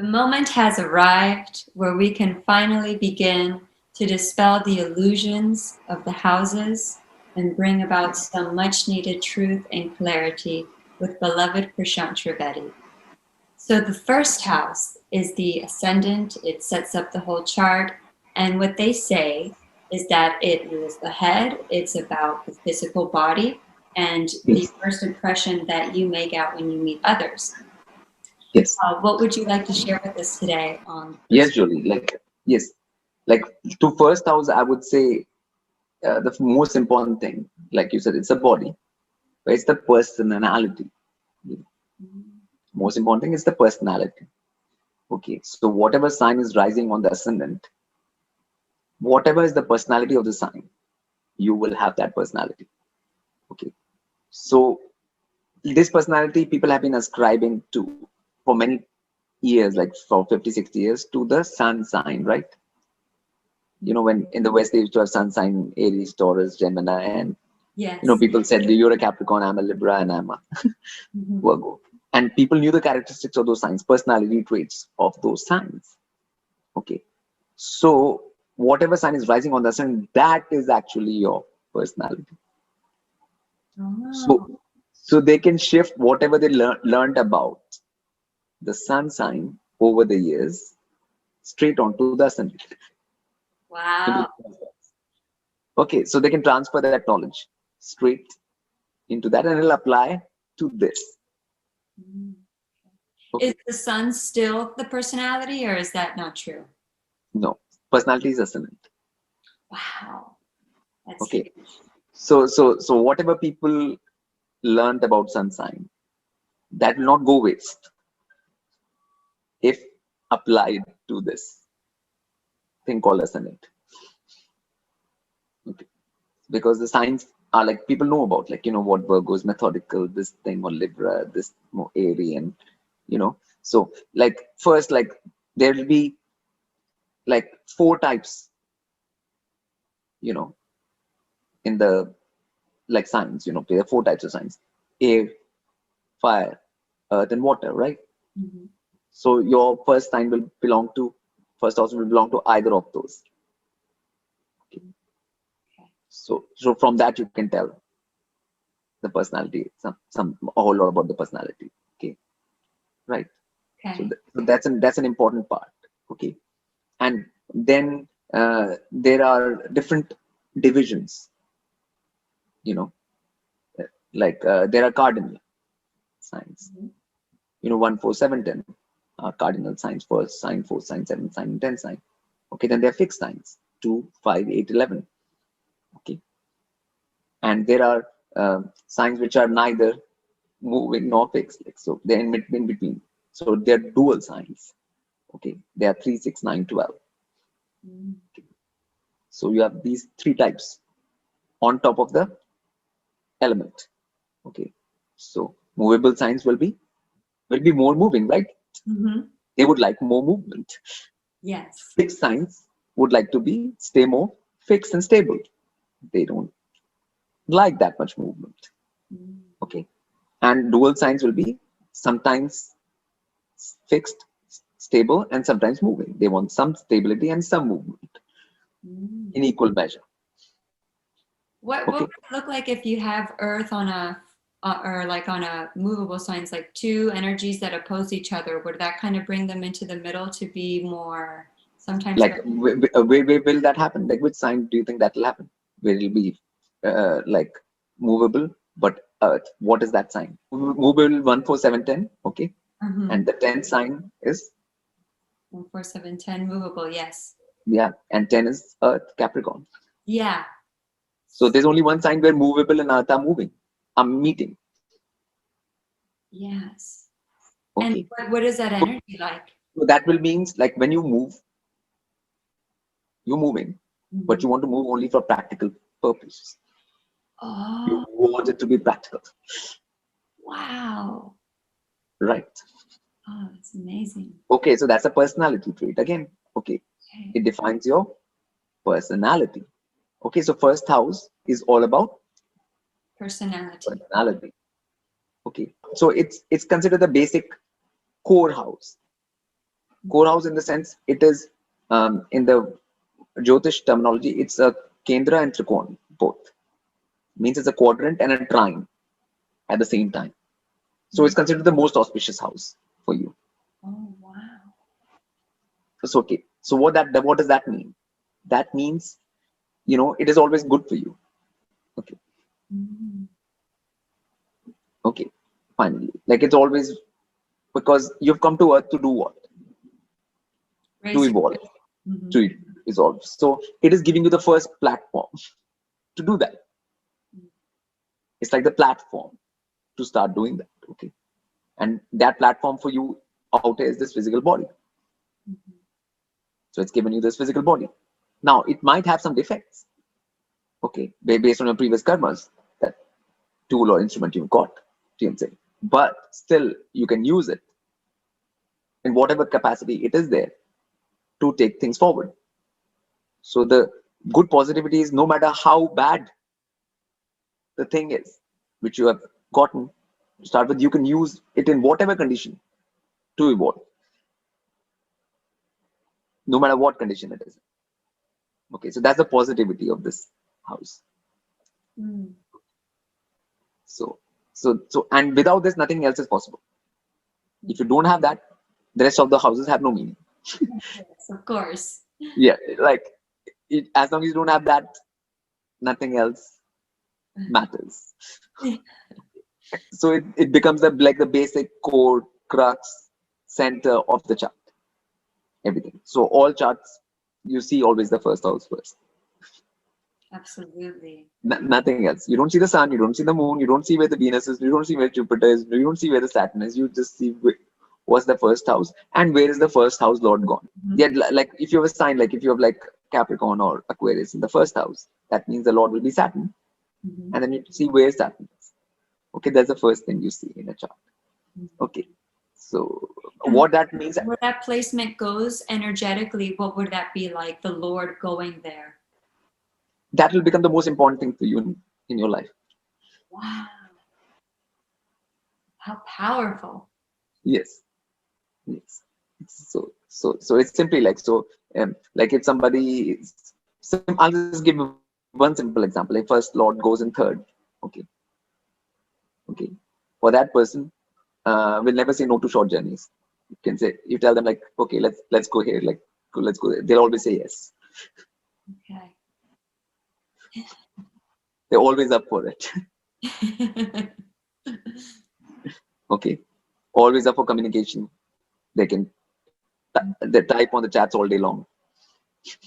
The moment has arrived where we can finally begin to dispel the illusions of the houses and bring about some much needed truth and clarity with beloved Prashant Trivedi. So the first house is the ascendant. It sets up the whole chart. And what they say is that it rules the head. It's about the physical body and the Yes. first impression that you make out when you meet others. Yes. What would you like to share with us today on Yes, Jolie. Yes. To first house, I would say the most important thing, like you said, it's a body, but it's the personality. Most important thing is the personality. Okay. So whatever sign is rising on the ascendant, whatever is the personality of the sign, you will have that personality. Okay. So this personality people have been ascribing to for many years, like for 50, 60 years, to the sun sign, right? When in the West they used to have sun sign, Aries, Taurus, Gemini, and Yes. people said you're a Capricorn, I'm a Libra, and I'm a Virgo. And people knew the characteristics of those signs, personality traits of those signs. Okay. So whatever sign is rising on the sun, that is actually your personality. Oh. So they can shift whatever they learned about the sun sign over the years straight onto the ascendant. Wow. Okay, so they can transfer that knowledge straight into that and it'll apply to this. Okay. Is the sun still the personality, or is that not true? No, personality is ascendant. Wow. That's Okay. huge. So whatever people learned about sun sign, that will not go waste if applied to this thing called ascendant. Okay. Because the signs are like people know about, what Virgo is methodical, this thing, or Libra, this more airy, and so first, there will be four types, in the signs, there are four types of signs: air, fire, earth, and water, right? So your first sign will belong to first house will belong to either of those. Okay. So from that you can tell the personality, some a whole lot about the personality. Okay, right. Okay. So that's an important part. Okay, and then there are different divisions. There are cardinal signs. 1, 4, 7, 10 are cardinal signs. First sign, fourth sign, seventh sign, 10th sign. Okay, then there are fixed signs: 2, 5, 8, 11. Okay, and there are signs which are neither moving nor fixed, so they're in between. So they're dual signs. Okay, they are 3, 6, 9, 12. Okay. So you have these three types on top of the element. Okay, so movable signs will be more moving, right? They would like more movement. Yes. Fixed signs would like to stay more fixed and stable. They don't like that much movement. Okay, and dual signs will be sometimes fixed, stable, and sometimes moving. They want some stability and some movement in equal measure. What would it look like if you have Earth on a or like on a movable signs, like two energies that oppose each other? Would that kind of bring them into the middle to be more sometimes? Where will that happen? Like, which sign do you think that will happen? Where it'll be movable, but Earth. What is that sign? Movable 1, 4, 7, 10. Okay, and the 10th sign is 1, 4, 7, 10 movable. Yes. Yeah, and 10 is Earth, Capricorn. Yeah. So there's only one sign where movable and Earth are moving, are meeting. Yes. Okay. And what is that energy like? So that will means like when you move, you're moving, but you want to move only for practical purposes. Oh. You want it to be practical. Wow. Right. Oh, that's amazing. Okay, so that's a personality trait again. Okay. It defines your personality. Okay, so first house is all about personality. Okay, so it's considered the basic core house. Core house in the sense it is, in the Jyotish terminology, it's a Kendra and Trikon both. Means it's a quadrant and a trine at the same time. So it's considered the most auspicious house for you. Oh, wow. It's okay. So what does that mean? That means, it is always good for you. Okay. Mm. Okay. Finally, like it's always, because you've come to Earth to do what? To Raise your evolve, Mhm. to evolve. So it is giving you the first platform to do that. It's like the platform to start doing that. Okay. And that platform for you out is this physical body. Mhm. So it's given you this physical body. Now it might have some defects. Okay. Based on your previous karmas, that tool or instrument you've got, you can say. But still you can use it in whatever capacity it is there to take things forward. So the good positivity is, no matter how bad the thing is which you have gotten to start with, you can use it in whatever condition to evolve, no matter what condition it is. Okay, so that's the positivity of this house. Mm. So and without this, nothing else is possible. If you don't have that, the rest of the houses have no meaning. Yes, of course. Yeah, like as long as you don't have that, nothing else matters. So it becomes like the basic core crux center of the chart, everything. So all charts, you see always the first house first. Absolutely. Nothing else. You don't see the sun, you don't see the moon, you don't see where the Venus is, you don't see where Jupiter is, you don't see where the Saturn is. You just see what's the first house and where is the first house Lord gone. Mhm. Yet, like if you have a sign, like if you have like Capricorn or Aquarius in the first house, that means the Lord will be Saturn, Mhm. and then you see where Saturn is. Okay, that's the first thing you see in a chart. Mhm. Okay, so And what that means, where that placement goes energetically, what would that be like? The Lord going there. that will become the most important thing for you in your life. Wow. How powerful. Yes, yes. So it's simply like, so like if somebody I'll just give you one simple example. If first Lord goes in third, okay, okay, for that person, will never say no to short journeys. You can say, you tell them like, okay, let's go here, like let's go there. They'll always say yes. Okay. They're always up for it. Okay, always up for communication. They can they type on the chats all day long.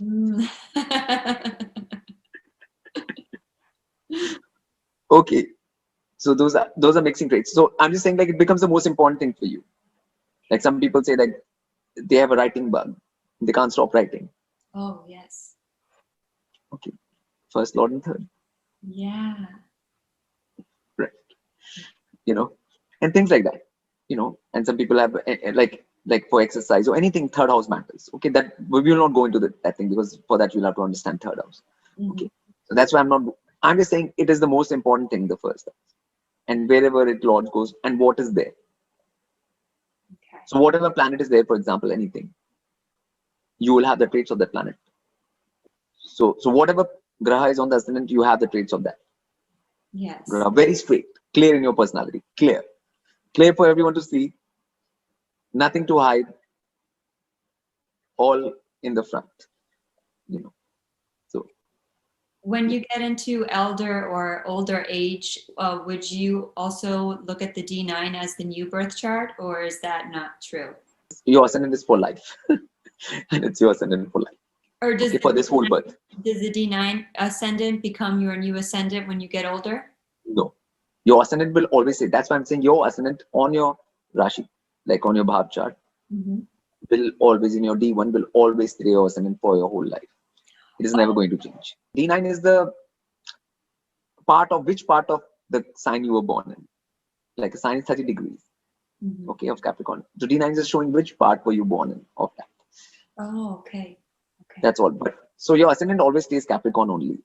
Mm. Okay, so those are mixing traits. So I'm just saying, like, it becomes the most important thing for you. Like some people say, like they have a writing bug, they can't stop writing. Oh, yes. Okay, first Lord and third, Yeah. right? And things like that. And some people have like for exercise or anything, third house matters. Okay, that we will not go into that thing, because for that you'll have to understand third house. Mhm. Okay, so that's why I'm just saying it is the most important thing, the first house, and wherever it Lord goes and what is there. Okay. So whatever planet is there, for example, anything, you will have the traits of that planet. So whatever graha is on the ascendant, you have the traits of that Yes. graha. Very straight, clear in your personality, clear for everyone to see, nothing to hide, all in the front. You know. So When yeah. you get into elder or older age, would you also look at the D9 as the new birth chart, or is that not true? Your ascendant is for life, and it's your ascendant for life. Or does Okay, for this whole birth. the D9 ascendant become your new ascendant when you get older? No, your ascendant will always say. That's why I'm saying your ascendant on your Rashi, like on your Bhav chart, Mhm. will always, in your D1, will always stay your ascendant for your whole life. It is never going to change. D9 is the part of the sign you were born in. Like a sign is 30 degrees, Mhm. okay, of Capricorn. So D9 is showing which part were you born in of that. Oh, okay. Okay. That's all. But so your ascendant always stays Capricorn only.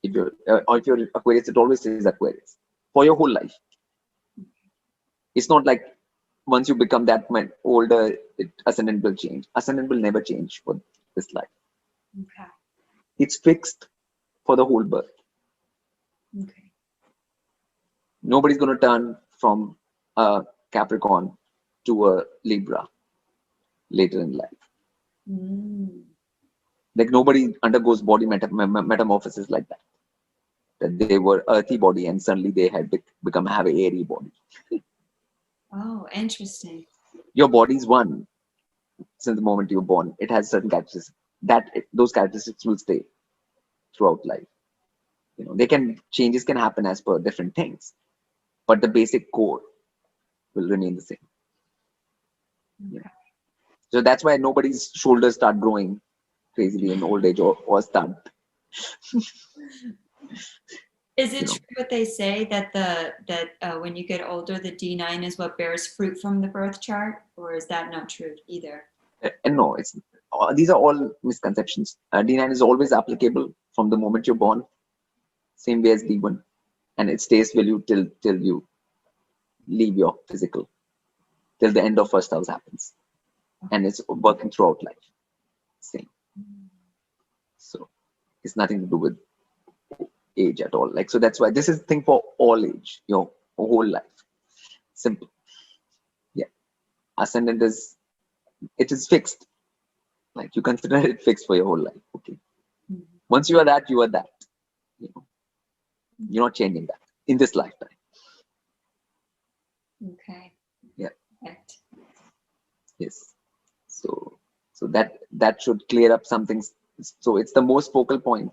If you're or if you're Aquarius, it always stays Aquarius for your whole life. It's not like once you become that much older, ascendant will change. Ascendant will never change for this life. Okay. It's fixed for the whole birth. Okay. Nobody's going to turn from a Capricorn to a Libra later in life. Mm. Like nobody undergoes body metamorphosis like that. That they were earthy body and suddenly they had have an airy body. Oh, interesting. Your body's one since the moment you're born. It has certain characteristics. Those characteristics will stay throughout life. Changes can happen as per different things, but the basic core will remain the same. Okay. So that's why nobody's shoulders start growing crazily in old age or start. Is it true what they say that when you get older, the D9 is what bears fruit from the birth chart, or is that not true either? And no, these are all misconceptions. D9 is always applicable from the moment you're born, same way as D1, and it stays with you till you leave your physical, till the end of first house happens, and it's working throughout life, same. So it's nothing to do with age at all. So that's why this is the thing for all age, your whole life. Simple. Yeah. Ascendant it is fixed. Like you consider it fixed for your whole life. Okay. Once you are that, you are that. You're not changing that in this lifetime. Okay. Yeah. Perfect. Yes. So that should clear up some things. So it's the most focal point.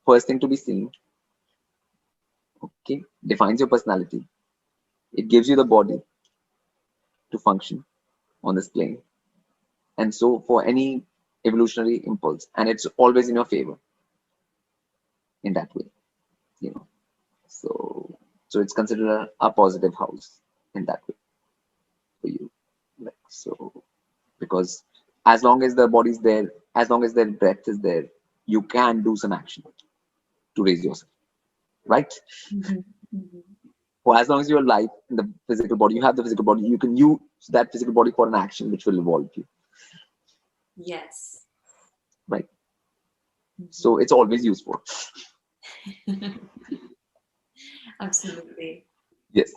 First thing to be seen. Okay. Defines your personality. It gives you the body to function on this plane. And so for any evolutionary impulse, and it's always in your favor in that way. So it's considered a positive house in that way for you. Because as long as the body's there, as long as the breath is there, you can do some action to raise yourself, right? For as long as you're alive in the physical body, you have the physical body, you can use that physical body for an action which will evolve you. Yes. Right. So it's always useful. Absolutely. Yes.